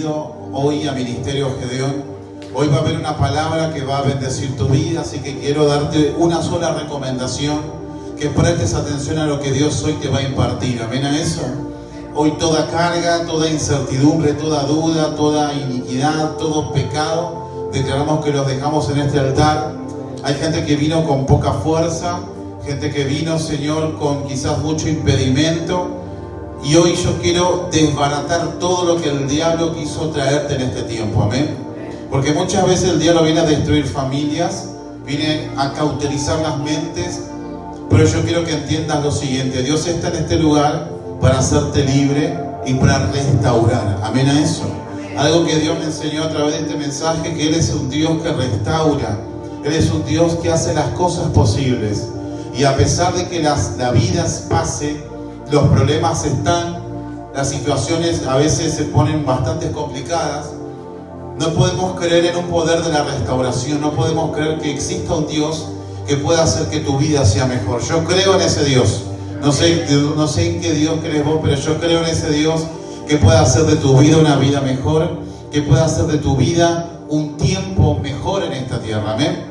bienvenido hoy a Ministerio Gedeón. Hoy va a haber una palabra que va a bendecir tu vida, así que quiero darte una sola recomendación, que prestes atención a lo que Dios hoy te va a impartir. Amén a eso. Hoy toda carga, toda incertidumbre, toda duda, toda iniquidad, todo pecado, declaramos que los dejamos en este altar. Hay gente que vino con poca fuerza, gente que vino, Señor, con quizás mucho impedimento. Y hoy yo quiero desbaratar todo lo que el diablo quiso traerte en este tiempo. Amén. Porque muchas veces el diablo viene a destruir familias, viene a cauterizar las mentes. Pero yo quiero que entiendas lo siguiente: Dios está en este lugar para hacerte libre y para restaurar. Amén a eso. Algo que Dios me enseñó a través de este mensaje, que Él es un Dios que restaura. Él es un Dios que hace las cosas posibles. Y a pesar de que la vida pase, los problemas están, las situaciones a veces se ponen bastante complicadas, no podemos creer en un poder de la restauración. No podemos creer que exista un Dios que pueda hacer que tu vida sea mejor. Yo creo en ese Dios. No sé en qué Dios crees vos, pero yo creo en ese Dios que pueda hacer de tu vida una vida mejor, que pueda hacer de tu vida un tiempo mejor en esta tierra. Amén.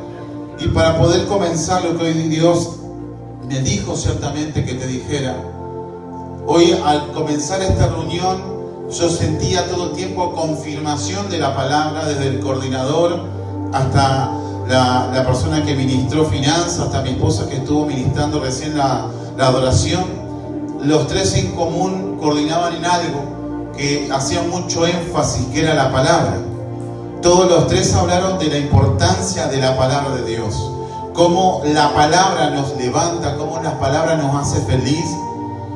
Y para poder comenzar lo que hoy Dios me dijo ciertamente que te dijera, hoy al comenzar esta reunión yo sentía todo el tiempo confirmación de la palabra, desde el coordinador hasta la persona que ministró finanzas, hasta mi esposa que estuvo ministrando recién la adoración. Los tres en común coordinaban en algo que hacía mucho énfasis, que era la palabra. Todos los tres hablaron de la importancia de la palabra de Dios, cómo la palabra nos levanta, cómo la palabra nos hace feliz,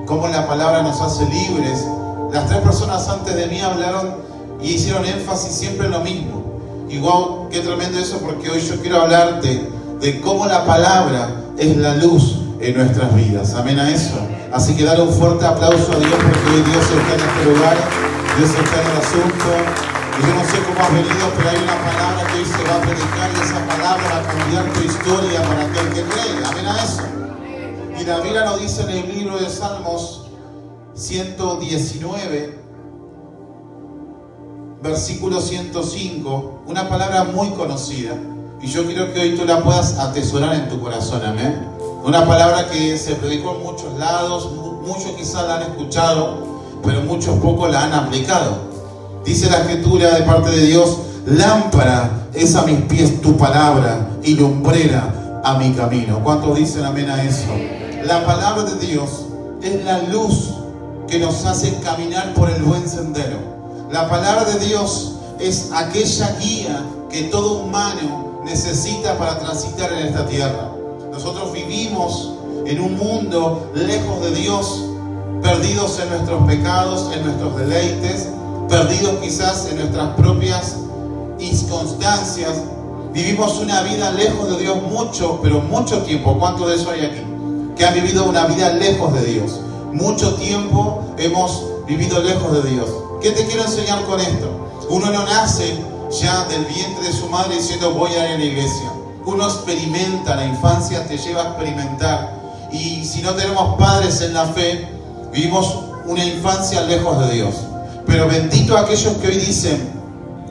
cómo la palabra nos hace libres. Las tres personas antes de mí hablaron y hicieron énfasis siempre en lo mismo. Y wow, qué tremendo eso, porque hoy yo quiero hablarte de cómo la palabra es la luz en nuestras vidas. Amén a eso. Así que dale un fuerte aplauso a Dios, porque hoy Dios está en este lugar, Dios está en el asunto. Y yo no sé cómo has venido, pero hay una palabra que hoy se va a predicar, y esa palabra va a cambiar tu historia para aquel que cree. Amén a eso. Y la Biblia nos dice en el libro de Salmos 119, versículo 105, una palabra muy conocida, y yo quiero que hoy tú la puedas atesorar en tu corazón. Amén. Una palabra que se predicó en muchos lados, muchos quizás la han escuchado, pero muchos pocos la han aplicado. Dice la Escritura de parte de Dios: lámpara es a mis pies tu palabra y lumbrera a mi camino. ¿Cuántos dicen amén a eso? La palabra de Dios es la luz que nos hace caminar por el buen sendero. La palabra de Dios es aquella guía que todo humano necesita para transitar en esta tierra. Nosotros vivimos en un mundo lejos de Dios, perdidos en nuestros pecados, en nuestros deleites, perdidos quizás en nuestras propias inconstancias. Vivimos una vida lejos de Dios mucho, pero mucho tiempo. ¿Cuántos de eso hay aquí? Que han vivido una vida lejos de Dios. Mucho tiempo hemos vivido lejos de Dios. ¿Qué te quiero enseñar con esto? Uno no nace ya del vientre de su madre diciendo voy a ir a la iglesia. Uno experimenta, la infancia te lleva a experimentar. Y si no tenemos padres en la fe, vivimos una infancia lejos de Dios. Pero bendito aquellos que hoy dicen: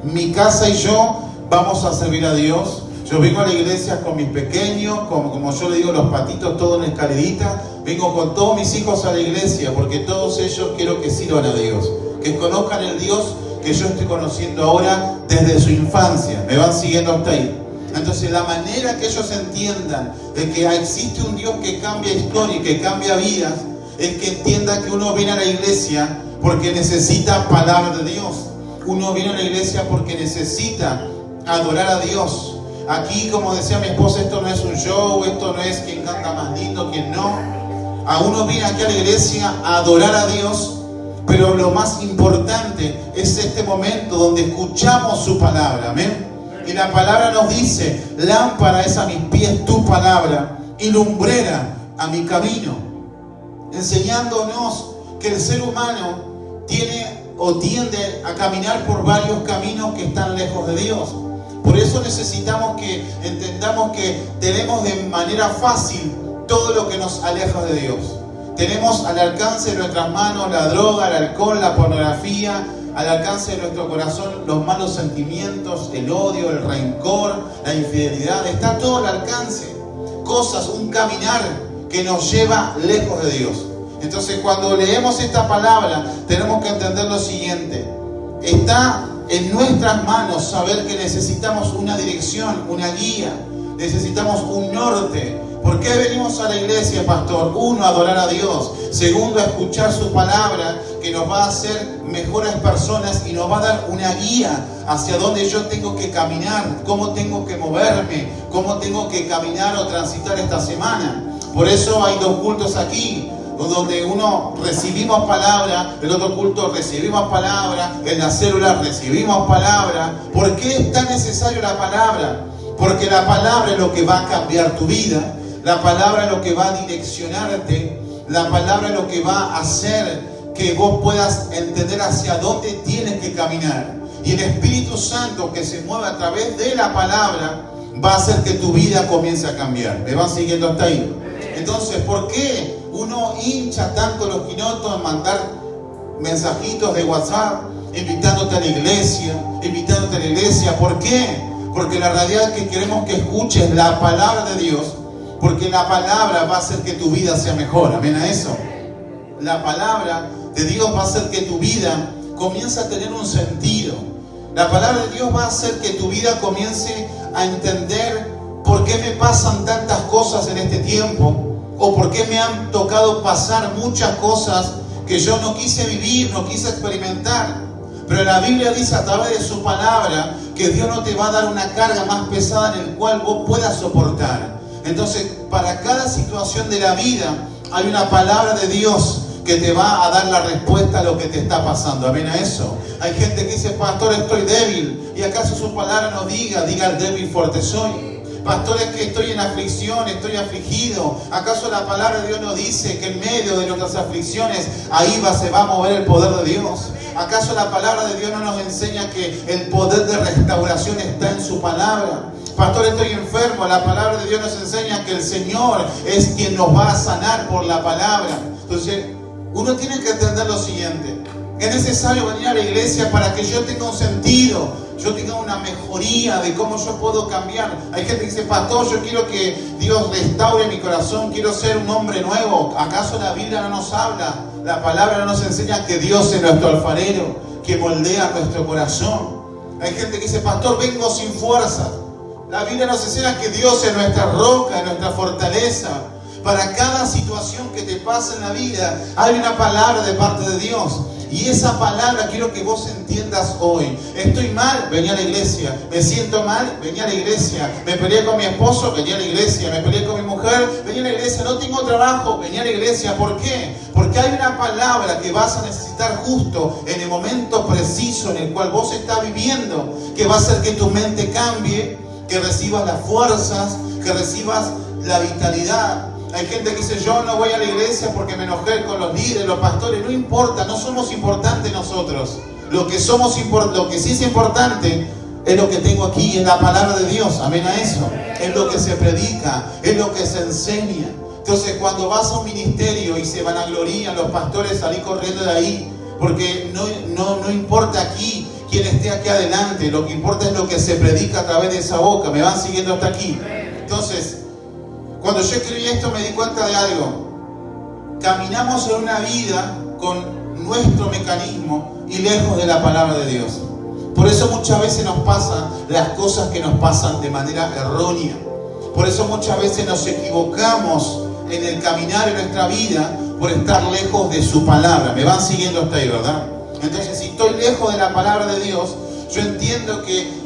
mi casa y yo vamos a servir a Dios. Yo vengo a la iglesia con mis pequeños, como yo le digo, los patitos, todos en escalerita. Vengo con todos mis hijos a la iglesia, porque todos ellos quiero que sirvan a Dios, que conozcan el Dios que yo estoy conociendo ahora desde su infancia. ¿Me van siguiendo hasta ahí? Entonces, la manera que ellos entiendan de que existe un Dios que cambia historia y que cambia vidas, es que entienda que uno viene a la iglesia porque necesita palabra de Dios. Uno viene a la iglesia porque necesita adorar a Dios. Aquí, como decía mi esposa, esto no es un show, esto no es quien canta más lindo, quien no. A uno viene aquí a la iglesia a adorar a Dios, pero lo más importante es este momento donde escuchamos su palabra. Amén. Y la palabra nos dice: lámpara es a mis pies tu palabra y lumbrera a mi camino. Enseñándonos que el ser humano tiene o tiende a caminar por varios caminos que están lejos de Dios. Por eso necesitamos que entendamos que tenemos de manera fácil todo lo que nos aleja de Dios. Tenemos al alcance de nuestras manos la droga, el alcohol, la pornografía, al alcance de nuestro corazón los malos sentimientos, el odio, el rencor, la infidelidad. Está todo al alcance. Cosas, un caminar que nos lleva lejos de Dios. Entonces, cuando leemos esta palabra, tenemos que entender lo siguiente. Está en nuestras manos saber que necesitamos una dirección, una guía. Necesitamos un norte. ¿Por qué venimos a la iglesia, pastor? Uno, a adorar a Dios. Segundo, a escuchar su palabra, que nos va a hacer mejores personas y nos va a dar una guía hacia dónde yo tengo que caminar, cómo tengo que moverme, cómo tengo que caminar o transitar esta semana. Por eso hay dos cultos aquí, donde uno recibimos palabra, el otro culto recibimos palabra, en la célula recibimos palabra. ¿Por qué es tan necesario la palabra? Porque la palabra es lo que va a cambiar tu vida, la palabra es lo que va a direccionarte, la palabra es lo que va a hacer que vos puedas entender hacia dónde tienes que caminar. Y el Espíritu Santo que se mueve a través de la palabra va a hacer que tu vida comience a cambiar. ¿Me van siguiendo hasta ahí? Entonces, ¿por qué uno hincha tanto los quinotos en mandar mensajitos de WhatsApp, invitándote a la iglesia? ¿Por qué? Porque la realidad es que queremos que escuches la palabra de Dios, porque la palabra va a hacer que tu vida sea mejor. ¿Amén a eso? La palabra de Dios va a hacer que tu vida comience a tener un sentido. La palabra de Dios va a hacer que tu vida comience a entender por qué me pasan tantas cosas en este tiempo, o por qué me han tocado pasar muchas cosas que yo no quise vivir, no quise experimentar. Pero la Biblia dice a través de su palabra que Dios no te va a dar una carga más pesada en el cual vos puedas soportar. Entonces, para cada situación de la vida hay una palabra de Dios que te va a dar la respuesta a lo que te está pasando. ¿Amén a eso? Hay gente que dice, pastor, estoy débil. ¿Y acaso su palabra no diga el débil fuerte soy? Pastor, es que estoy en aflicción, estoy afligido. ¿Acaso la palabra de Dios no dice que en medio de nuestras aflicciones ahí se va a mover el poder de Dios? ¿Acaso la palabra de Dios no nos enseña que el poder de restauración está en su palabra? Pastor, estoy enfermo. La palabra de Dios nos enseña que el Señor es quien nos va a sanar por la palabra. Entonces, uno tiene que entender lo siguiente. Es necesario venir a la iglesia para que yo tenga un sentido, yo tenga una mejoría de cómo yo puedo cambiar. Hay gente que dice, pastor, yo quiero que Dios restaure mi corazón, quiero ser un hombre nuevo. ¿Acaso la Biblia no nos habla? La palabra no nos enseña que Dios es nuestro alfarero, que moldea nuestro corazón. Hay gente que dice, pastor, vengo sin fuerza. La Biblia nos enseña que Dios es nuestra roca, nuestra fortaleza. Para cada situación que te pasa en la vida, hay una palabra de parte de Dios. Y esa palabra quiero que vos entiendas hoy. Estoy mal, vení a la iglesia. Me siento mal, vení a la iglesia. Me peleé con mi esposo, vení a la iglesia. Me peleé con mi mujer, vení a la iglesia. No tengo trabajo, vení a la iglesia. ¿Por qué? Porque hay una palabra que vas a necesitar justo en el momento preciso en el cual vos estás viviendo, que va a hacer que tu mente cambie, que recibas las fuerzas, que recibas la vitalidad. Hay gente que dice, yo no voy a la iglesia porque me enojé con los líderes, los pastores. No importa, no somos importantes nosotros. Lo que sí es importante es lo que tengo aquí, es la palabra de Dios. Amén a eso. Es lo que se predica, es lo que se enseña. Entonces, cuando vas a un ministerio y se vanaglorían los pastores, salí corriendo de ahí, porque no importa aquí quién esté aquí adelante. Lo que importa es lo que se predica a través de esa boca. ¿Me van siguiendo hasta aquí? Entonces, cuando yo escribí esto me di cuenta de algo. Caminamos en una vida con nuestro mecanismo y lejos de la palabra de Dios. Por eso muchas veces nos pasan las cosas que nos pasan de manera errónea. Por eso muchas veces nos equivocamos en el caminar en nuestra vida por estar lejos de su palabra. Me van siguiendo hasta ahí, ¿verdad? Entonces, si estoy lejos de la palabra de Dios, yo entiendo que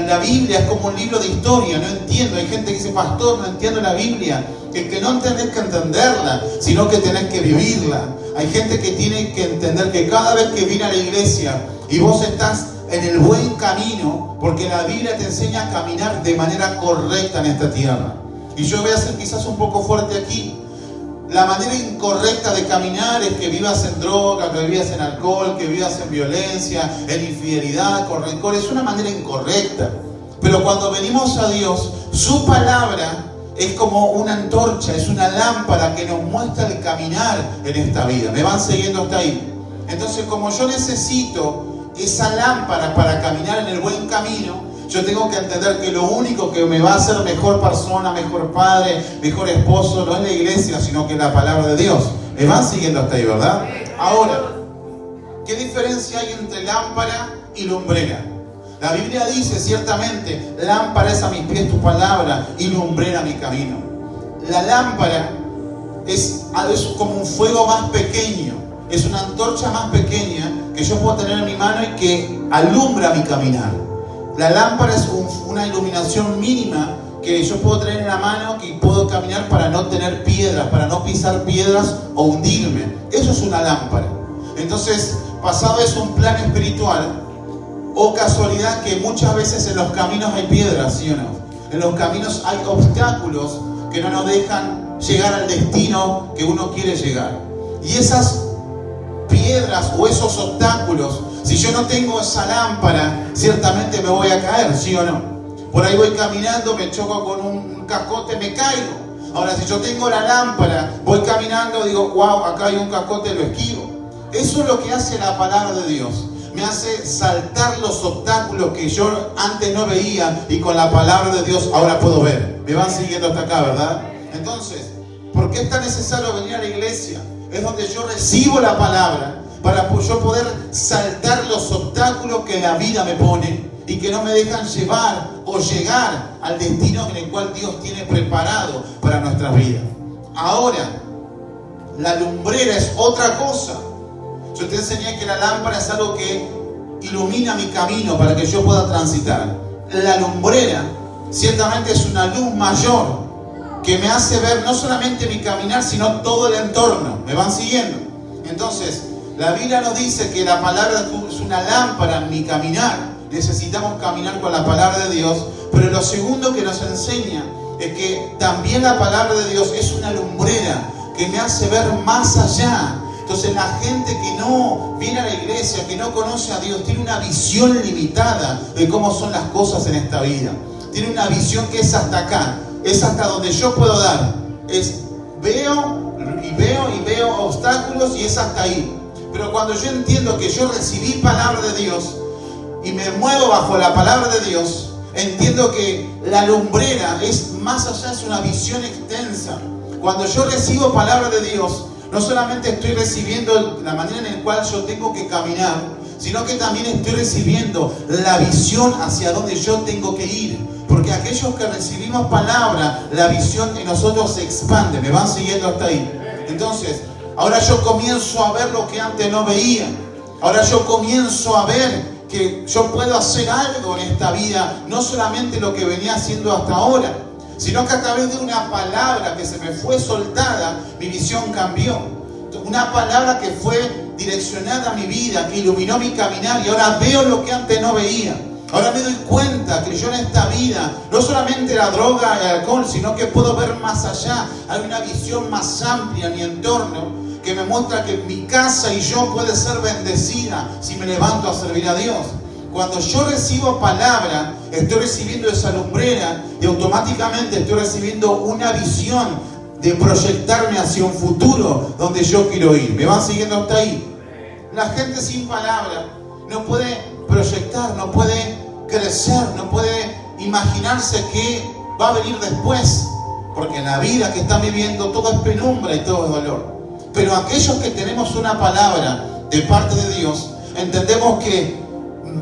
la Biblia es como un libro de historia, no entiendo. Hay gente que dice, pastor, no entiendo la Biblia. Es que no tenés que entenderla, sino que tenés que vivirla. Hay gente que tiene que entender que cada vez que viene a la iglesia y vos estás en el buen camino, porque la Biblia te enseña a caminar de manera correcta en esta tierra. Y yo voy a ser quizás un poco fuerte aquí. La manera incorrecta de caminar es que vivas en droga, que vivas en alcohol, que vivas en violencia, en infidelidad, con rencor. Es una manera incorrecta. Pero cuando venimos a Dios, su palabra es como una antorcha, es una lámpara que nos muestra el caminar en esta vida. ¿Me van siguiendo hasta ahí? Entonces, como yo necesito esa lámpara para caminar en el buen camino, yo tengo que entender que lo único que me va a hacer mejor persona, mejor padre, mejor esposo, no es la iglesia, sino que es la palabra de Dios. ¿Me van siguiendo hasta ahí, verdad? Ahora, ¿qué diferencia hay entre lámpara y lumbrera? La Biblia dice ciertamente, lámpara es a mis pies tu palabra y lumbrera mi camino. La lámpara es como un fuego más pequeño, es una antorcha más pequeña que yo puedo tener en mi mano y que alumbra mi caminar. La lámpara es una iluminación mínima que yo puedo tener en la mano, que puedo caminar para no tener piedras, para no pisar piedras o hundirme. Eso es una lámpara. Entonces, pasado es un plan espiritual, o casualidad que muchas veces en los caminos hay piedras, ¿sí o no? En los caminos hay obstáculos que no nos dejan llegar al destino que uno quiere llegar. Y esas piedras o esos obstáculos, si yo no tengo esa lámpara, ciertamente me voy a caer, ¿sí o no? Por ahí voy caminando, me choco con un cascote, me caigo. Ahora, si yo tengo la lámpara, voy caminando, digo, wow, acá hay un cascote, lo esquivo. Eso es lo que hace la palabra de Dios. Me hace saltar los obstáculos que yo antes no veía y con la palabra de Dios ahora puedo ver. Me van siguiendo hasta acá, ¿verdad? Entonces, ¿por qué es tan necesario venir a la iglesia? Es donde yo recibo la palabra para yo poder saltar los obstáculos que la vida me pone y que no me dejan llevar o llegar al destino en el cual Dios tiene preparado para nuestras vidas. Ahora, la lumbrera es otra cosa. Yo te enseñé que la lámpara es algo que ilumina mi camino para que yo pueda transitar. La lumbrera ciertamente es una luz mayor que me hace ver no solamente mi caminar, sino todo el entorno. ¿Me van siguiendo? Entonces, la Biblia nos dice que la palabra es una lámpara en mi caminar. Necesitamos caminar con la palabra de Dios. Pero lo segundo que nos enseña es que también la palabra de Dios es una lumbrera que me hace ver más allá. Entonces la gente que no viene a la iglesia, que no conoce a Dios, tiene una visión limitada de cómo son las cosas en esta vida. Tiene una visión que es hasta acá, es hasta donde yo puedo dar. Veo obstáculos y es hasta ahí. Pero cuando yo entiendo que yo recibí palabra de Dios y me muevo bajo la palabra de Dios, entiendo que la lumbrera es más allá, es una visión extensa. Cuando yo recibo palabra de Dios, no solamente estoy recibiendo la manera en la cual yo tengo que caminar, sino que también estoy recibiendo la visión hacia donde yo tengo que ir. Porque aquellos que recibimos palabra, la visión en nosotros se expande. ¿Me van siguiendo hasta ahí? Entonces, ahora yo comienzo a ver lo que antes no veía. Ahora yo comienzo a ver que yo puedo hacer algo en esta vida, no solamente lo que venía haciendo hasta ahora, sino que a través de una palabra que se me fue soltada, mi visión cambió. Una palabra que fue direccionada a mi vida, que iluminó mi caminar, y ahora veo lo que antes no veía. Ahora me doy cuenta que yo en esta vida, no solamente la droga y el alcohol, sino que puedo ver más allá. Hay una visión más amplia en mi entorno que me muestra que mi casa y yo puede ser bendecida si me levanto a servir a Dios. Cuando yo recibo palabra, estoy recibiendo esa lumbrera y automáticamente estoy recibiendo una visión de proyectarme hacia un futuro donde yo quiero ir. ¿Me van siguiendo hasta ahí? La gente sin palabra no puede proyectar, no puede crecer, no puede imaginarse qué va a venir después. Porque en la vida que están viviendo todo es penumbra y todo es dolor. Pero aquellos que tenemos una palabra de parte de Dios, entendemos que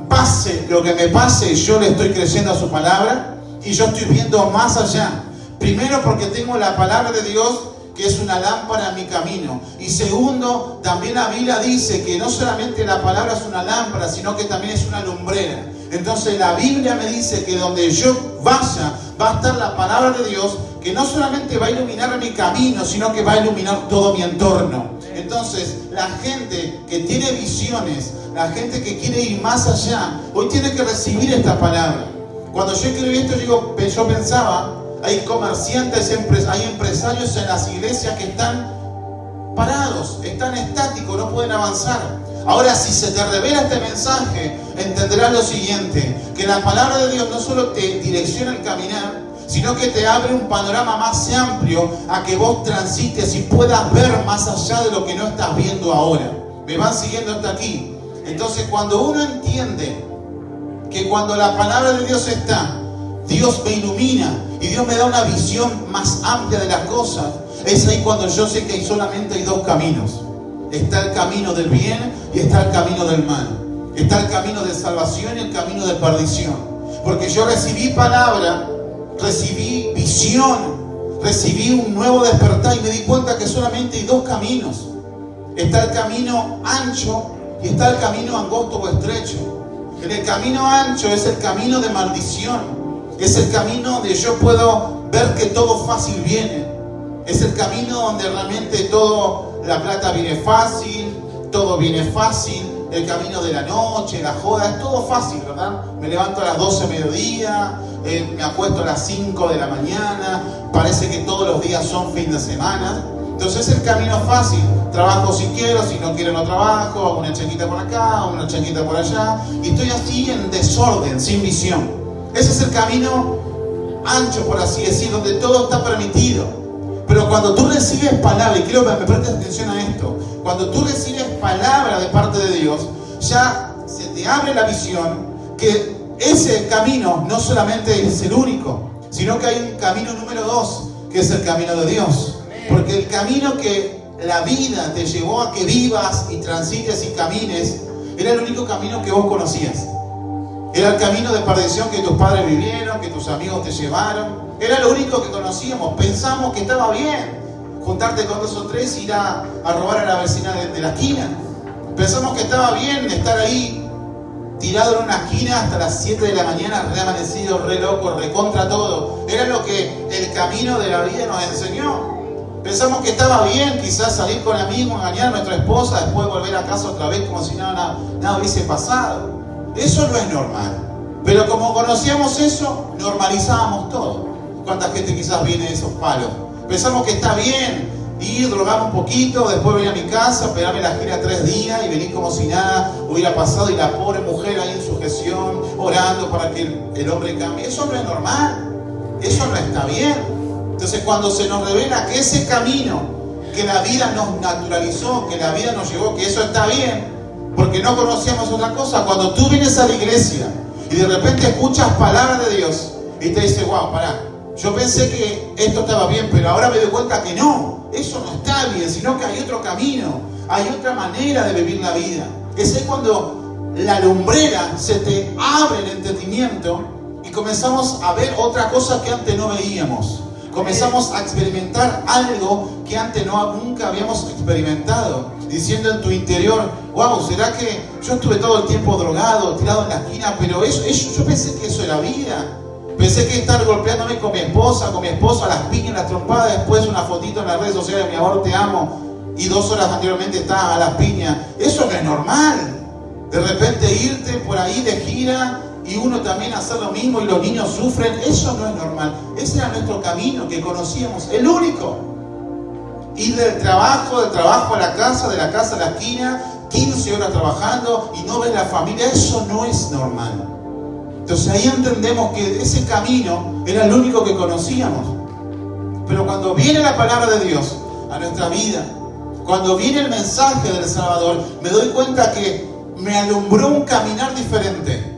pase lo que me pase, yo le estoy creyendo a su palabra y yo estoy viendo más allá. Primero, porque tengo la palabra de Dios, que es una lámpara en mi camino. Y segundo, también la Biblia dice que no solamente la palabra es una lámpara, sino que también es una lumbrera. Entonces la Biblia me dice que donde yo vaya, va a estar la palabra de Dios, que no solamente va a iluminar mi camino, sino que va a iluminar todo mi entorno. Entonces, la gente que tiene visiones, la gente que quiere ir más allá, hoy tiene que recibir esta palabra. Cuando yo escribí esto, yo pensaba, hay comerciantes, hay empresarios en las iglesias que están parados, están estáticos, no pueden avanzar. Ahora, si se te revela este mensaje, entenderás lo siguiente, que la palabra de Dios no solo te direcciona el caminar, sino que te abre un panorama más amplio a que vos transites y puedas ver más allá de lo que no estás viendo ahora. ¿Me van siguiendo hasta aquí? Entonces, cuando uno entiende que cuando la palabra de Dios está, Dios me ilumina y Dios me da una visión más amplia de las cosas, es ahí cuando yo sé que solamente hay dos caminos. Está el camino del bien y está el camino del mal. Está el camino de salvación y el camino de perdición. Porque yo recibí palabra, recibí visión, recibí un nuevo despertar y me di cuenta que solamente hay dos caminos. Está el camino ancho y está el camino angosto o estrecho. En el camino ancho es el camino de maldición. Es el camino donde yo puedo ver que todo fácil viene. Es el camino donde realmente todo, la plata viene fácil, todo viene fácil. El camino de la noche, la joda, es todo fácil, ¿verdad? Me levanto a las 12 de mediodía, me acuesto a las 5 de la mañana, parece que todos los días son fin de semana. Entonces es el camino fácil. Trabajo si quiero, si no quiero no trabajo, hago una chanquita por acá, hago una chanquita por allá, y estoy así en desorden, sin visión. Ese es el camino ancho, por así decir, donde todo está permitido. Pero cuando tú recibes palabra, y quiero que me prestes atención a esto, cuando tú recibes palabra de parte de Dios, ya se te abre la visión que ese camino no solamente es el único, sino que hay un camino número 2, que es el camino de Dios. Porque el camino que la vida te llevó a que vivas y transites y camines, era el único camino que vos conocías. Era el camino de perdición que tus padres vivieron, que tus amigos te llevaron. Era lo único que conocíamos. Pensamos que estaba bien juntarte con 2 o 3 e ir a robar a la vecina de la esquina. Pensamos que estaba bien estar ahí tirado en una esquina hasta las 7 de la mañana, re amanecido, re loco, re contra todo. Era lo que el camino de la vida nos enseñó. Pensamos que estaba bien quizás salir con amigos, engañar a nuestra esposa, después volver a casa otra vez como si nada hubiese pasado. Eso no es normal. Pero como conocíamos eso, normalizábamos todo. ¿Cuánta gente quizás viene de esos palos? Pensamos que está bien ir, drogarme un poquito, después venir a mi casa, pegarme la gira 3 días y venir como si nada hubiera pasado, y la pobre mujer ahí en sujeción, orando para que el hombre cambie. Eso no es normal. Eso no está bien. Entonces, cuando se nos revela que ese camino que la vida nos naturalizó, que la vida nos llevó, que eso está bien, porque no conocíamos otra cosa, cuando tú vienes a la iglesia y de repente escuchas palabras de Dios y te dices, wow, pará, yo pensé que esto estaba bien, pero ahora me doy cuenta que no, eso no está bien, sino que hay otro camino, hay otra manera de vivir la vida. Es ahí cuando la lumbrera se te abre el entendimiento y comenzamos a ver otra cosa que antes no veíamos. Comenzamos a experimentar algo que antes nunca habíamos experimentado, diciendo en tu interior, wow, ¿será que yo estuve todo el tiempo drogado, tirado en la esquina? Pero eso, yo pensé que eso era vida. Pensé que estar golpeándome con mi esposo, a las piñas, las trompadas, después una fotito en las redes sociales, mi amor, te amo, y 2 horas anteriormente estaba a las piñas. Eso no es normal. De repente irte por ahí de gira y uno también hacer lo mismo y los niños sufren, eso no es normal. Ese era nuestro camino que conocíamos, el único. Ir del trabajo a la casa, de la casa a la esquina, 15 horas trabajando y no ver la familia, eso no es normal. Entonces ahí entendemos que ese camino era el único que conocíamos. Pero cuando viene la palabra de Dios a nuestra vida, cuando viene el mensaje del Salvador, me doy cuenta que me alumbró un caminar diferente.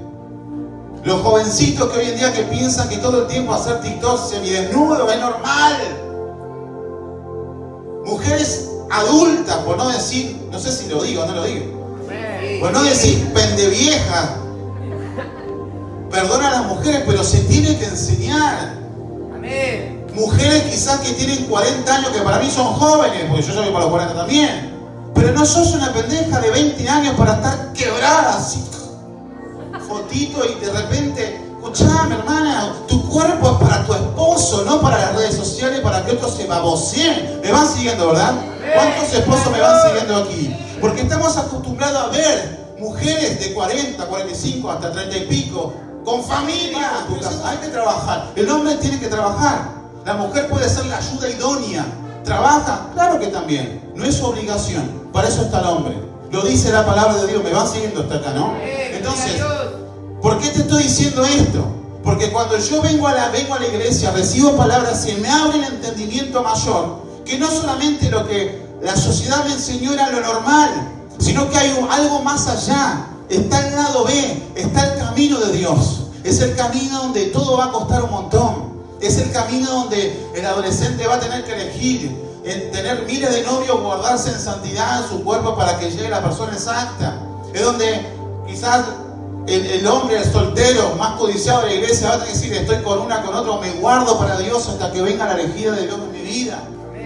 Los jovencitos que hoy en día que piensan que todo el tiempo hacer TikTok semidesnudo es normal. Mujeres adultas, por no decir, no sé si lo digo o no lo digo, por no decir pendevieja. Perdona a las mujeres, pero se tiene que enseñar. Amén. Mujeres quizás que tienen 40 años, que para mí son jóvenes, porque yo soy para los 40 también. Pero no sos una pendeja de 20 años para estar quebrada así. Fotito y de repente, escuchame hermana, tu cuerpo es para tu esposo, no para las redes sociales, para que otros se baboseen. Me van siguiendo, ¿verdad? ¿Cuántos esposos me van siguiendo aquí? Porque estamos acostumbrados a ver mujeres de 40, 45, hasta 30 y pico, con familia. Hay que trabajar. El hombre tiene que trabajar. La mujer puede ser la ayuda idónea. ¿Trabaja? Claro que también. No es obligación. Para eso está el hombre. Lo dice la palabra de Dios. Me van siguiendo hasta acá, ¿no? Entonces, ¿por qué te estoy diciendo esto? Porque cuando yo vengo a la iglesia, recibo palabras, se me abre el entendimiento mayor, que no solamente lo que la sociedad me enseñó era lo normal, sino que hay algo más allá. Está el lado B, está el camino de Dios. Es el camino donde todo va a costar un montón. Es el camino donde el adolescente va a tener que elegir, tener miles de novios, guardarse en santidad en su cuerpo para que llegue la persona exacta. Es donde quizás el hombre, el soltero más codiciado de la iglesia va a tener que decir, estoy con una, con otro, me guardo para Dios hasta que venga la elegida de Dios en mi vida.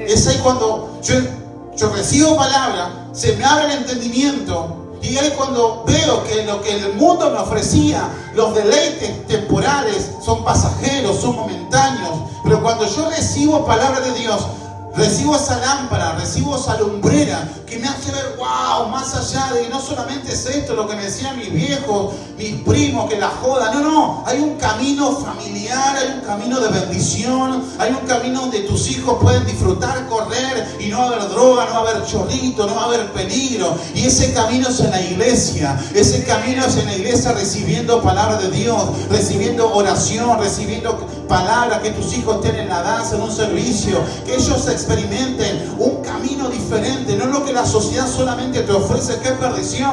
Es ahí cuando yo recibo palabra, se me abre el entendimiento. Y ahí cuando veo que lo que el mundo me ofrecía, los deleites temporales, son pasajeros, son momentáneos. Pero cuando yo recibo palabra de Dios, recibo esa lámpara, recibo esa lumbrera que me hace ver, wow, más allá de no solamente es esto lo que me decían mis viejos, mis primos, que la joda. No, hay un camino familiar, hay un camino de bendición, hay un camino donde tus hijos pueden disfrutar, correr y no va a haber droga, no va a haber chorrito, no va a haber peligro. Y ese camino es en la iglesia, ese camino es en la iglesia recibiendo palabra de Dios, recibiendo oración, recibiendo palabra, que tus hijos estén en la danza, en un servicio, que ellos experimenten un camino diferente, no lo que la sociedad solamente te ofrece, que es perdición,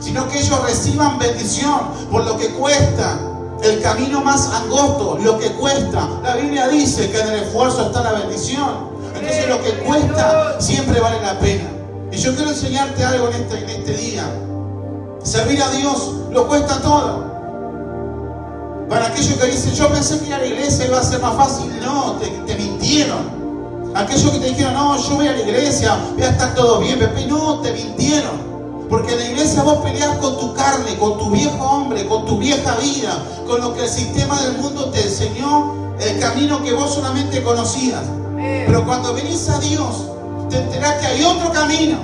sino que ellos reciban bendición por lo que cuesta el camino más angosto, lo que cuesta. La Biblia dice que en el esfuerzo está la bendición. Entonces lo que cuesta siempre vale la pena. Y yo quiero enseñarte algo en este día. Servir a Dios lo cuesta todo. Para aquellos que dicen, yo pensé que ir a la iglesia iba a ser más fácil. No, te mintieron. Aquellos que te dijeron, no, yo voy a la iglesia, voy a estar todo bien, Pepe. No, te mintieron. Porque en la iglesia vos peleás con tu carne, con tu viejo hombre, con tu vieja vida, con lo que el sistema del mundo te enseñó, el camino que vos solamente conocías. Pero cuando venís a Dios, te enterás que hay otro camino,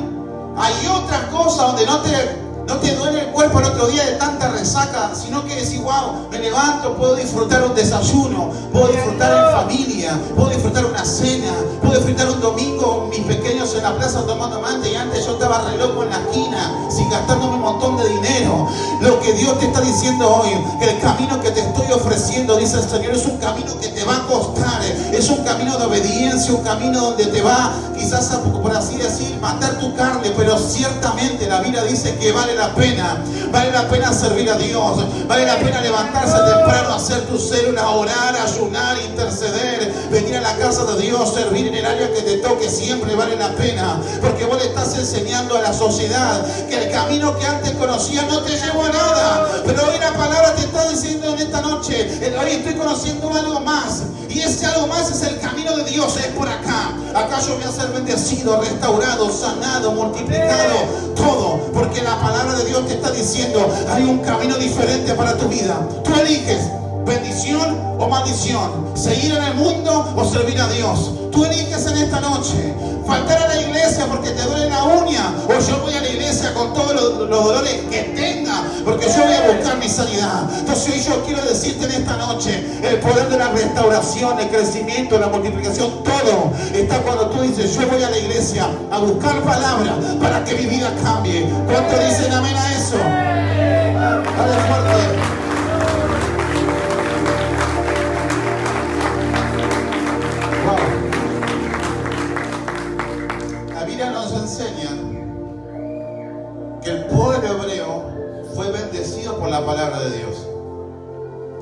hay otras cosas donde no te duele el cuerpo el otro día de tanta resaca, sino que decís, wow, me levanto, puedo disfrutar un desayuno, puedo disfrutar en familia, puedo disfrutar una cena, puedo disfrutar un domingo con mis pequeños en la plaza tomando mate, y antes yo estaba re loco en la esquina, sin gastándome un montón de dinero. Lo que Dios te está diciendo hoy, el camino que te estoy ofreciendo, dice el Señor, es un camino que te va a costar, es un camino de obediencia, un camino donde te va, quizás, por así decir, matar tu carne, pero ciertamente la Biblia dice que vale la pena servir a Dios, vale la pena levantarse temprano, hacer tu célula, orar, ayunar, interceder, venir a la casa de Dios, servir en el área que te toque, siempre vale la pena, porque vos le estás enseñando a la sociedad que el camino que antes conocías no te llevó a nada, pero hoy la palabra te está diciendo en esta noche, hoy estoy conociendo algo más, y ese algo más es el camino de Dios, es por acá. Acá yo voy a ser bendecido, restaurado, sanado, multiplicado, todo, porque la palabra de Dios te está diciendo, hay un camino diferente para tu vida. Tú eliges bendición o maldición, seguir en el mundo o servir a Dios. Tú eliges en esta noche faltar a la iglesia porque te duele la uña, o yo voy a la iglesia con todos los dolores que tenga, porque yo voy a buscar mi sanidad. Entonces hoy yo quiero decirte en esta noche, el poder de la restauración, el crecimiento, la multiplicación, todo está cuando tú dices, yo voy a la iglesia a buscar palabra para que mi vida cambie. ¿Cuántos dicen amén a eso? Dale fuerte. Nos enseñan que el pueblo hebreo fue bendecido por la palabra de Dios.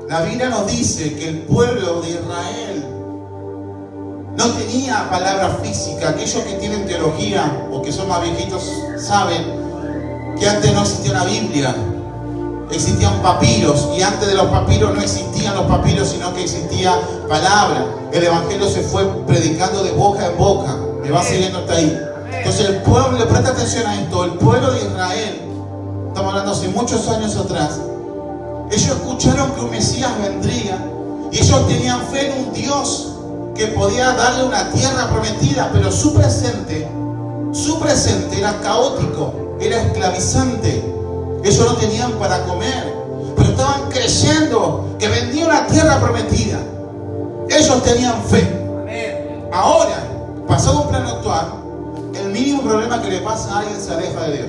La Biblia nos dice que el pueblo de Israel no tenía palabra física. Aquellos que tienen teología o que son más viejitos saben que antes no existía una Biblia, existían papiros, y antes de los papiros no existían los papiros, sino que existía palabra. El evangelio se fue predicando de boca en boca. ¿Me va siguiendo hasta ahí? Entonces el pueblo, le presta atención a esto, el pueblo de Israel, estamos hablando hace muchos años atrás, ellos escucharon que un Mesías vendría y ellos tenían fe en un Dios que podía darle una tierra prometida, pero su presente era caótico, era esclavizante. Ellos no tenían para comer, pero estaban creyendo que vendría una tierra prometida. Ellos tenían fe. Ahora, pasado un plano actual, el mínimo problema que le pasa a alguien se aleja de Dios.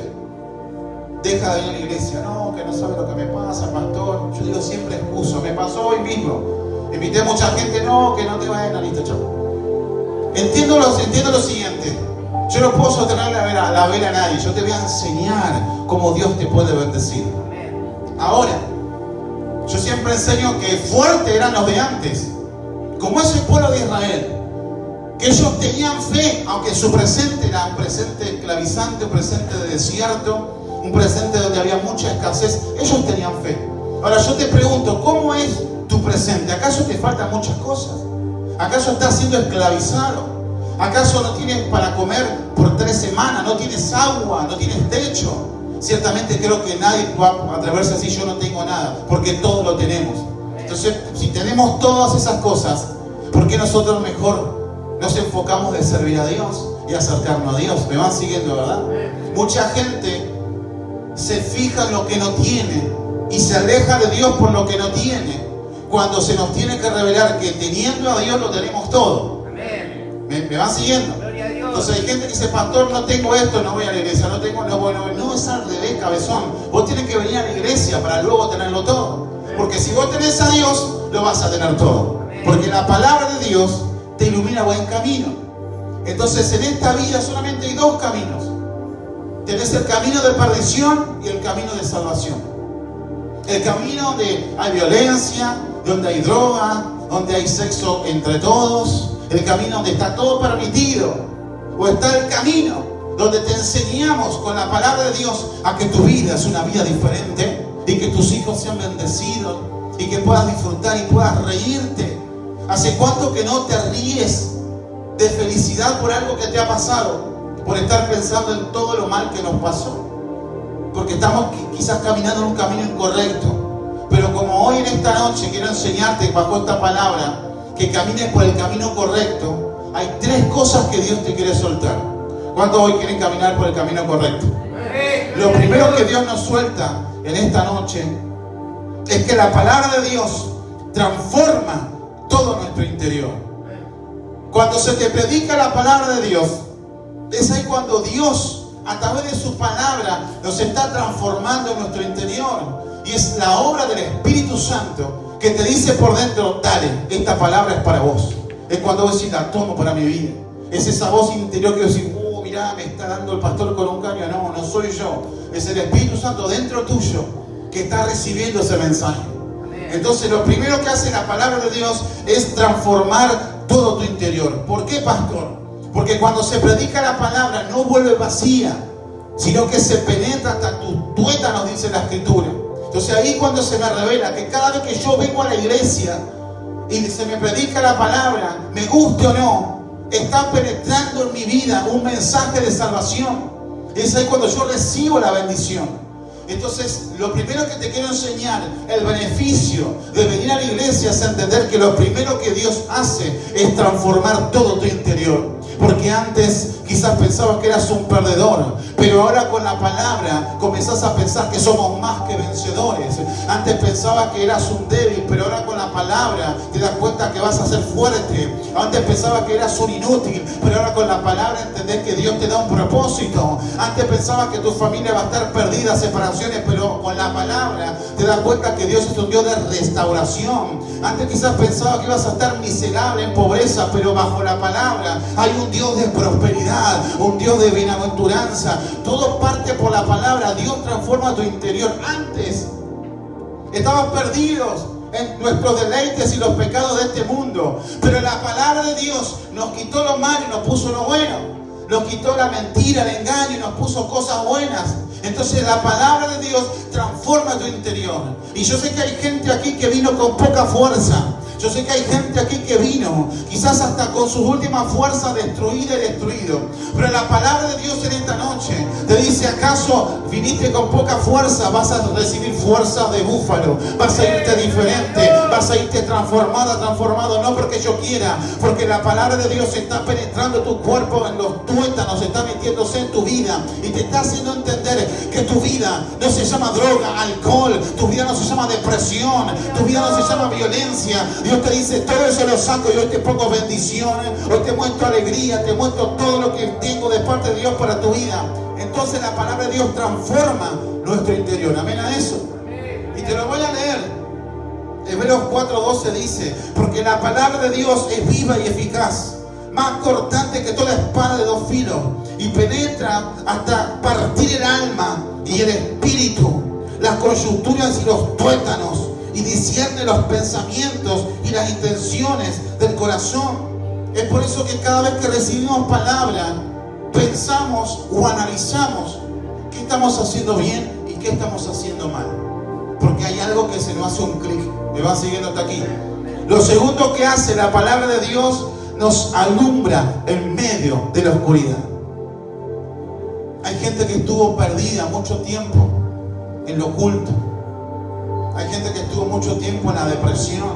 Deja de ir a la iglesia. No, que no sabe lo que me pasa, pastor. Yo digo siempre excuso. Me pasó hoy mismo. Invité a mucha gente. No, que no te vayas a la lista, chavo. Entiendo lo siguiente. Yo no puedo sostener la vela a nadie. Yo te voy a enseñar cómo Dios te puede bendecir. Ahora, yo siempre enseño que fuertes eran los de antes, como ese pueblo de Israel, que ellos tenían fe, aunque su presente era un presente esclavizante, un presente de desierto, un presente donde había mucha escasez. Ellos tenían fe. Ahora yo te pregunto, ¿cómo es tu presente? ¿Acaso te faltan muchas cosas? ¿Acaso estás siendo esclavizado? ¿Acaso no tienes para comer por 3 semanas? ¿No tienes agua? ¿No tienes techo? Ciertamente creo que nadie va a atreverse a decir yo no tengo nada, porque todo lo tenemos. Entonces, si tenemos todas esas cosas, ¿por qué nosotros mejor nos enfocamos en servir a Dios y acercarnos a Dios? Me van siguiendo, ¿verdad? Mucha gente se fija en lo que no tiene y se aleja de Dios por lo que no tiene, cuando se nos tiene que revelar que teniendo a Dios lo tenemos todo. ¿Me van siguiendo? Entonces hay gente que dice, pastor, no tengo esto, no voy a la iglesia, no tengo, no voy. No, es al revés, cabezón. Vos tienes que venir a la iglesia para luego tenerlo todo. Porque si vos tenés a Dios, lo vas a tener todo. Porque la palabra de Dios te ilumina buen camino. Entonces en esta vida solamente hay 2 caminos. Tenés el camino de perdición y el camino de salvación. El camino donde hay violencia, donde hay droga, donde hay sexo entre todos. El camino donde está todo permitido. O está el camino donde te enseñamos con la palabra de Dios a que tu vida es una vida diferente y que tus hijos sean bendecidos y que puedas disfrutar y puedas reírte. ¿Hace cuánto que no te ríes de felicidad por algo que te ha pasado? Por estar pensando en todo lo mal que nos pasó. Porque estamos quizás caminando en un camino incorrecto. Pero como hoy en esta noche quiero enseñarte bajo esta palabra que camines por el camino correcto, hay 3 cosas que Dios te quiere soltar. ¿Cuántos hoy quieren caminar por el camino correcto? Lo primero que Dios nos suelta en esta noche es que la palabra de Dios transforma todo nuestro interior. Cuando se te predica la palabra de Dios, es ahí cuando Dios, a través de su palabra, nos está transformando en nuestro interior. Y es la obra del Espíritu Santo que te dice por dentro, dale, esta palabra es para vos. Es cuando vos decís, la tomo para mi vida. Es esa voz interior que decís, mirá, me está dando el pastor con un caño. No, no soy yo. Es el Espíritu Santo dentro tuyo que está recibiendo ese mensaje. Entonces lo primero que hace la palabra de Dios es transformar todo tu interior. ¿Por qué, pastor? Porque cuando se predica la palabra no vuelve vacía, sino que se penetra hasta tus tuétanos, dice la Escritura. Entonces ahí cuando se me revela que cada vez que yo vengo a la iglesia y se me predica la palabra, me guste o no, está penetrando en mi vida un mensaje de salvación. Es ahí cuando yo recibo la bendición. Entonces, lo primero que te quiero enseñar, el beneficio de venir a la iglesia, es entender que lo primero que Dios hace es transformar todo tu interior. Porque antes quizás pensabas que eras un perdedor, pero ahora con la palabra comenzás a pensar que somos más que vencedores. Antes pensabas que eras un débil, pero ahora con la palabra te das cuenta que vas a ser fuerte. Antes pensabas que eras un inútil, pero ahora con la palabra entendés que Dios te da un propósito. Antes pensabas que tu familia va a estar perdida, separaciones, pero con la palabra te das cuenta que Dios es un Dios de restauración. Antes quizás pensabas que ibas a estar miserable en pobreza, pero bajo la palabra hay un Dios de prosperidad, un Dios de bienaventuranza. Todo parte por la palabra. Dios transforma tu interior. Antes estábamos perdidos en nuestros deleites y los pecados de este mundo, pero la palabra de Dios nos quitó lo malo y nos puso lo bueno. Nos quitó la mentira, el engaño y nos puso cosas buenas. Entonces la palabra de Dios transforma tu interior. Y yo sé que hay gente aquí que vino con poca fuerza. Yo sé que hay gente aquí que vino, quizás hasta con sus últimas fuerzas destruida y destruido. Pero la palabra de Dios en esta noche te dice, ¿acaso viniste con poca fuerza? Vas a recibir fuerza de búfalo. Vas a irte diferente, vas a irte transformado. No porque yo quiera, porque la palabra de Dios está penetrando tu cuerpo en los tuétanos, está metiéndose en tu vida y te está haciendo entender que tu vida no se llama droga, alcohol, tu vida no se llama depresión, tu vida no se llama violencia. Dios te dice, todo eso lo saco y hoy te pongo bendiciones, hoy te muestro alegría, te muestro todo lo que tengo de parte de Dios para tu vida. Entonces la palabra de Dios transforma nuestro interior. Amén a eso. Y te lo voy a leer. Hebreos 4:12 dice, porque la palabra de Dios es viva y eficaz, más cortante que toda espada de dos filos, y penetra hasta partir el alma y el espíritu, las coyunturas y los tuétanos, y discierne los pensamientos y las intenciones del corazón. Es por eso que cada vez que recibimos palabra, pensamos o analizamos qué estamos haciendo bien y qué estamos haciendo mal, porque hay algo que se nos hace un clic. ¿Me van siguiendo hasta aquí? Lo segundo que hace la palabra de Dios, nos alumbra en medio de la oscuridad. Hay gente que estuvo perdida mucho tiempo en lo oculto. Hay gente que estuvo mucho tiempo en la depresión,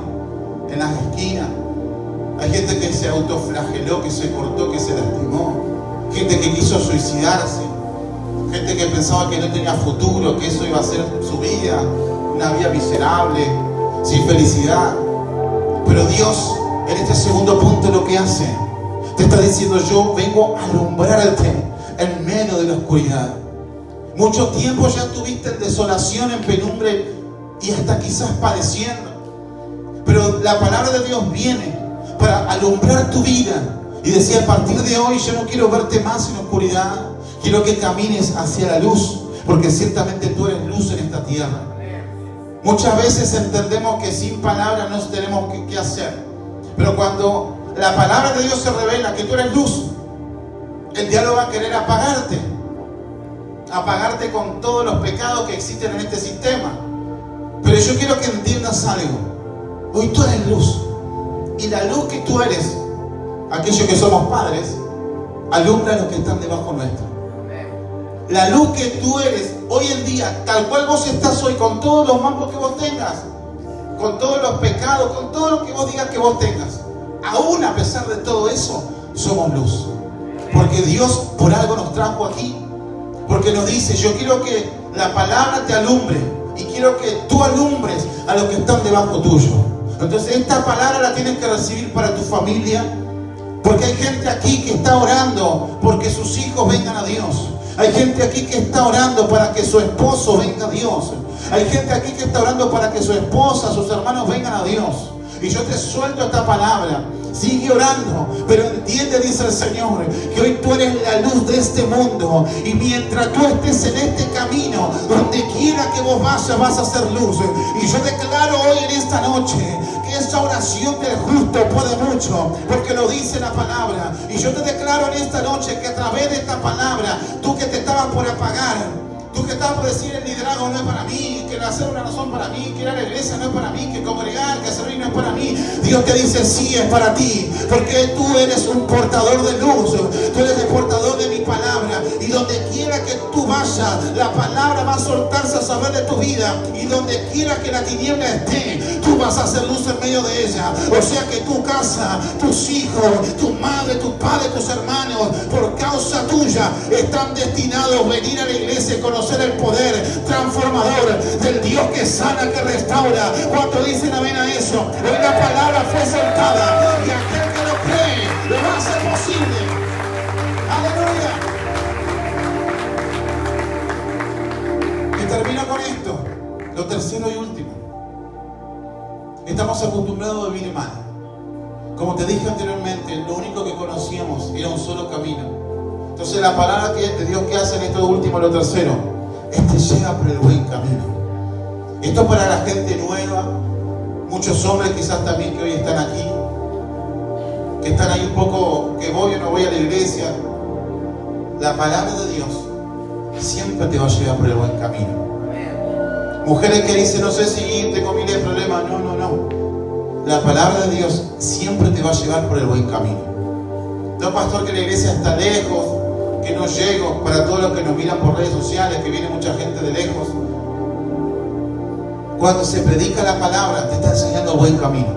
en las esquinas. Hay gente que se autoflageló, que se cortó, que se lastimó. Gente que quiso suicidarse. Gente que pensaba que no tenía futuro, que eso iba a ser su vida, una vida miserable, sin felicidad. Pero Dios, en este segundo punto, lo que hace, te está diciendo: yo vengo a alumbrarte en medio de la oscuridad. Mucho tiempo ya estuviste en desolación, en penumbra y hasta quizás padeciendo. Pero la palabra de Dios viene para alumbrar tu vida y decir: a partir de hoy yo no quiero verte más en oscuridad, quiero que camines hacia la luz, porque ciertamente tú eres luz en esta tierra. Muchas veces entendemos que sin palabras no tenemos qué hacer, pero cuando la palabra de Dios se revela que tú eres luz, el diablo va a querer apagarte con todos los pecados que existen en este sistema. Pero yo quiero que entiendas algo: hoy tú eres luz, y la luz que tú eres, aquellos que somos padres, alumbra a los que están debajo nuestro. La luz que tú eres hoy en día, tal cual vos estás hoy, con todos los malos que vos tengas, con todos los pecados, con todo lo que vos digas que vos tengas, aún a pesar de todo eso, somos luz. Porque Dios por algo nos trajo aquí, porque nos dice: yo quiero que la palabra te alumbre, y quiero que tú alumbres a los que están debajo tuyo. Entonces esta palabra la tienes que recibir para tu familia, porque hay gente aquí que está orando porque sus hijos vengan a Dios. Hay gente aquí que está orando para que su esposo venga a Dios. Hay gente aquí que está orando para que su esposa, sus hermanos vengan a Dios. Y yo te suelto esta palabra: sigue orando, pero entiende, dice el Señor, que hoy tú eres la luz de este mundo, y mientras tú estés en este camino, donde quiera que vos vayas, vas a ser luz. Y yo declaro hoy en esta noche que esa oración del justo puede mucho, porque lo dice la palabra. Y yo te declaro en esta noche que a través de esta palabra, tú que te estabas por apagar, tú que estabas por decir: el liderazgo no es para mí, que hacer una razón para mí, que ir a la iglesia no es para mí, que congregar, que servir no es para mí, Dios te dice: sí, es para ti, porque tú eres un portador de luz, tú eres el portador de mi palabra, y donde quiera que tú vayas, la palabra va a soltarse a saber de tu vida, y donde quiera que la tiniebla esté, tú vas a hacer luz en medio de ella. O sea que tu casa, tus hijos, tu madre, tu padre, tus hermanos, por causa tuya, están destinados a venir a la iglesia y conocer el poder transformador del Dios que sana, que restaura. ¿Cuánto dicen amén a eso? Hoy la palabra fue soltada, y aquel que lo cree lo va a hacer posible. Aleluya. Y termino con esto, lo tercero y último. Estamos acostumbrados a vivir mal. Como te dije anteriormente, lo único que conocíamos era un solo camino. Entonces la palabra de Dios que hace en esto último, lo tercero, te llega por el buen camino. Esto es para la gente nueva, muchos hombres quizás también que hoy están aquí, que están ahí un poco, que voy o no voy a la iglesia. La palabra de Dios siempre te va a llevar por el buen camino. Mujeres que dicen: no sé si tengo miles de problemas. No. La palabra de Dios siempre te va a llevar por el buen camino. No, pastor, que la iglesia está lejos, que no llego. Para todos los que nos miran por redes sociales, que viene mucha gente de lejos, cuando se predica la palabra, te está enseñando el buen camino.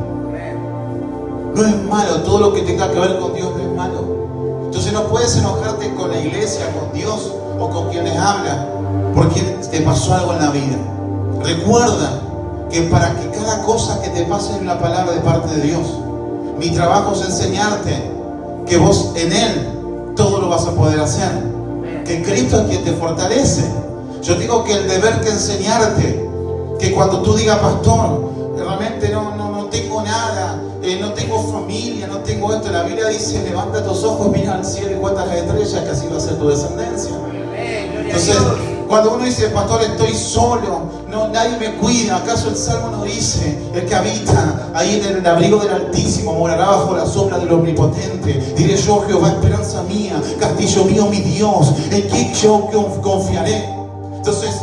No es malo, todo lo que tenga que ver con Dios no es malo. Entonces no puedes enojarte con la iglesia, con Dios o con quienes hablan, porque te pasó algo en la vida. Recuerda que para que cada cosa que te pase es una palabra de parte de Dios. Mi trabajo es enseñarte que vos en Él todo lo vas a poder hacer, que Cristo es quien te fortalece. Yo digo que el deber que enseñarte, que cuando tú digas: pastor, realmente no tengo nada, no tengo familia, no tengo esto. La Biblia dice, levanta tus ojos, mira al cielo y cuenta las estrellas, que así va a ser tu descendencia. Entonces, cuando uno dice, pastor, estoy solo, no, nadie me cuida, ¿acaso el Salmo no dice, el que habita ahí en el abrigo del Altísimo morará bajo la sombra del Omnipotente? Diré yo, Jehová, esperanza mía, castillo mío, mi Dios, en quien yo confiaré. Entonces,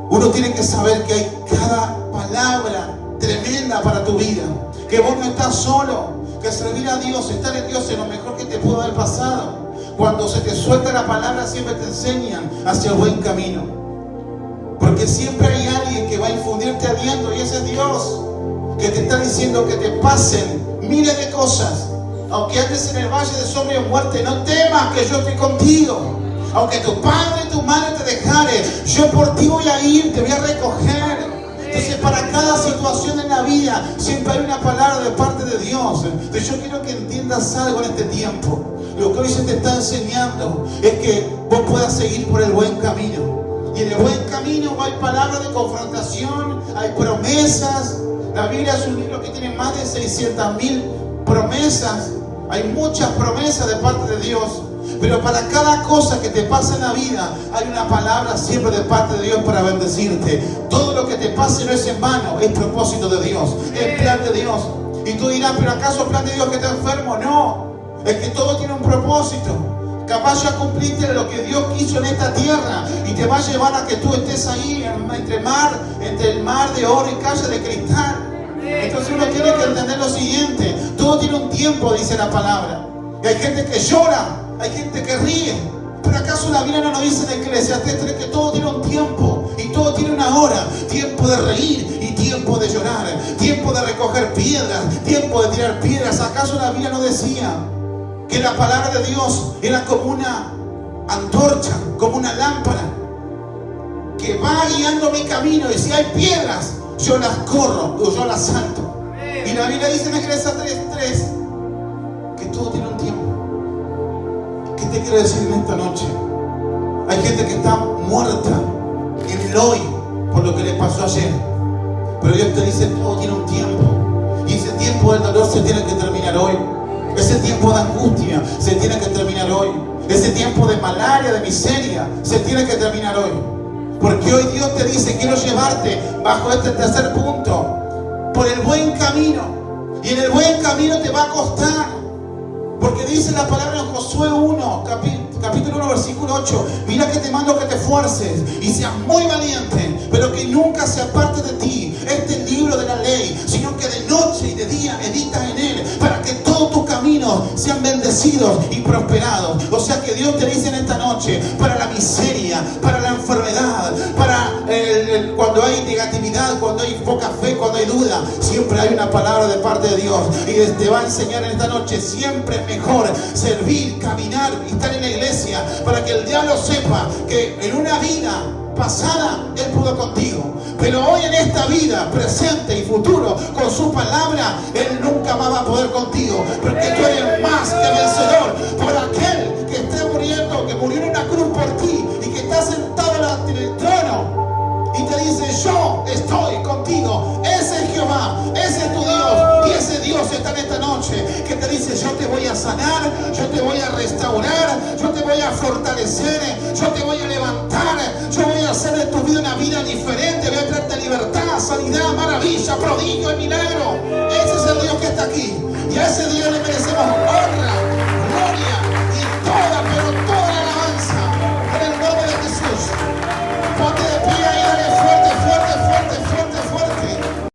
uno tiene que saber que hay cada palabra tremenda para tu vida, que vos no estás solo, que servir a Dios, estar en Dios es lo mejor que te pudo haber pasado. Cuando se te suelta la palabra, siempre te enseñan hacia el buen camino, porque siempre hay alguien que va a infundirte aliento, y ese es Dios, que te está diciendo que te pasen miles de cosas. Aunque andes en el valle de sombra y muerte, no temas, que yo estoy contigo. Aunque tu padre y tu madre te dejare, yo por ti voy a ir, te voy a recoger. Entonces, para cada situación en la vida siempre hay una palabra de parte de Dios. Entonces, yo quiero que entiendas algo en este tiempo. Lo que hoy se te está enseñando es que vos puedas seguir por el buen camino. Y en el buen camino hay palabras de confrontación, hay promesas. La Biblia es un libro que tiene más de 600.000 promesas. Hay muchas promesas de parte de Dios. Pero para cada cosa que te pasa en la vida hay una palabra siempre de parte de Dios para bendecirte. Todo lo que te pase no es en vano, es propósito de Dios, es plan de Dios. Y tú dirás, ¿pero acaso plan de Dios que está enfermo? No, es que todo tiene un propósito. Capaz ya cumpliste lo que Dios quiso en esta tierra y te va a llevar a que tú estés ahí entre el mar de oro y calle de cristal. Entonces uno tiene que entender lo siguiente: todo tiene un tiempo, dice la palabra. Y hay gente que llora, hay gente que ríe. ¿Pero acaso la Biblia no nos dice en Eclesiastés 3 que todo tiene un tiempo y todo tiene una hora? Tiempo de reír y tiempo de llorar, tiempo de recoger piedras, tiempo de tirar piedras. ¿Acaso la Biblia no decía que la palabra de Dios era como una antorcha, como una lámpara que va guiando mi camino? Y si hay piedras, yo las corro o yo las salto. Y la Biblia dice en Eclesiastés 3 que todo tiene un tiempo. ¿Qué te quiero decir en esta noche? Hay gente que está muerta en el hoy por lo que le pasó ayer, pero Dios te dice, todo tiene un tiempo, y ese tiempo del dolor se tiene que terminar hoy. Ese tiempo de angustia se tiene que terminar hoy. Ese tiempo de malaria, de miseria, se tiene que terminar hoy. Porque hoy Dios te dice, quiero llevarte bajo este tercer punto, por el buen camino. Y en el buen camino te va a costar. Porque dice la palabra en Josué 1, capítulo 1, versículo 8. Mira que te mando que te esfuerces y seas muy valiente, pero que nunca se aparte de ti este libro de la ley, sino que de noche y de día meditas en él, para que todos tus caminos sean bendecidos y prosperados. O sea que Dios te dice en esta noche, para la miseria, para la enfermedad, para cuando hay negatividad, cuando hay poca fe, cuando hay duda, siempre hay una palabra de parte de Dios. Y te va a enseñar en esta noche, siempre es mejor servir, caminar y estar en la iglesia, para que el diablo sepa que en una vida pasada Él pudo contigo, pero hoy en esta vida presente y futuro, con su palabra, Él nunca más va a poder contigo, porque tú eres más que vencedor por aquel que está muriendo, que murió en una cruz por ti y que está sentado en el trono y te dice, yo estoy contigo. Ese es Jehová, ese es tu Dios, y ese Dios está en esta noche que te dice, yo te voy a sanar, yo te voy a restaurar, yo te voy a fortalecer, yo te voy a levantar, yo voy a hacer de tu vida una vida diferente, voy a traerte libertad, sanidad, maravilla, prodigio y milagro. Ese es el Dios que está aquí, y a ese Dios le merecemos honra,